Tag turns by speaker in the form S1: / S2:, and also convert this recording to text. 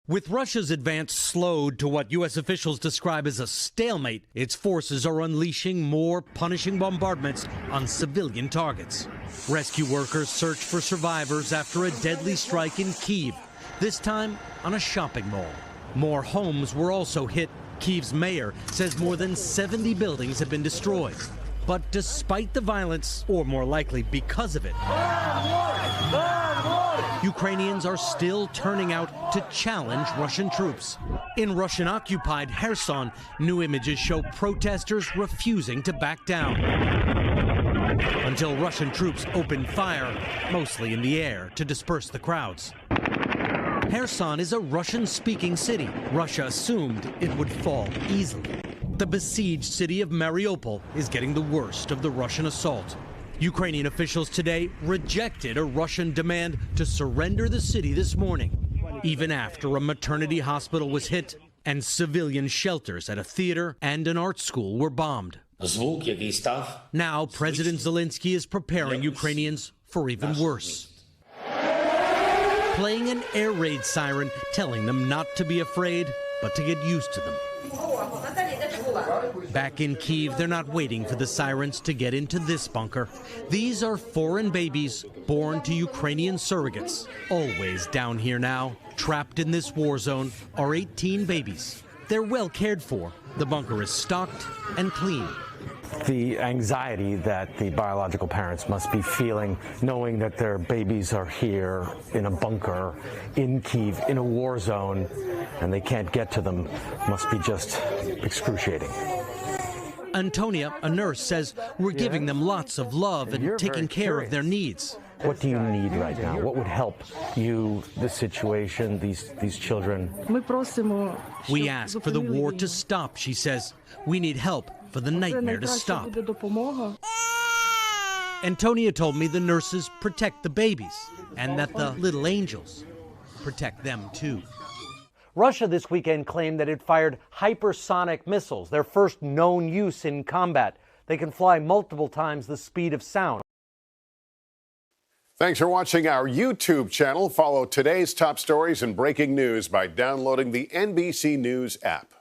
S1: With Russia's advance slowed to what U.S. officials describe as a stalemate, its forces are unleashing more punishing bombardments on civilian targets. Rescue workers search for survivors after a deadly strike in Kyiv, this time on a shopping mall. More homes were also hit. Kyiv's mayor says more than 70 buildings have been destroyed. But despite the violence, or more likely because of it, Ukrainians are still turning out to challenge Russian troops. In Russian-occupied Kherson, new images show protesters refusing to back down until Russian troops opened fire, mostly in the air, to disperse the crowds. Kherson is a Russian-speaking city. Russia assumed it would fall easily. The besieged city of Mariupol is getting the worst of the Russian assault. Ukrainian officials today rejected a Russian demand to surrender the city this morning, even after a maternity hospital was hit and civilian shelters at a theater and an art school were bombed. Now, President Zelensky is preparing Ukrainians for even worse, playing an air raid siren, telling them not to be afraid, but to get used to them. Back in Kyiv, they're not waiting for the sirens to get into this bunker. These are foreign babies born to Ukrainian surrogates. Always down here now, trapped in this war zone, are 18 babies. They're well cared for. The bunker is stocked and clean.
S2: The anxiety that the biological parents must be feeling, knowing that their babies are here in a bunker in Kyiv, in a war zone, and they can't get to them, must be just excruciating.
S1: Antonia, a nurse, says we're giving them lots of love and taking care of their needs.
S2: What do you need right now? What would help you, the situation, these children?
S1: We ask for the war to stop, she says. We need help for the nightmare to stop. Antonia told me the nurses protect the babies and that the little angels protect them too.
S3: Russia this weekend claimed that it fired hypersonic missiles, their first known use in combat. They can fly multiple times the speed of sound.
S4: Thanks for watching our YouTube channel. Follow today's top stories and breaking news by downloading the NBC News app.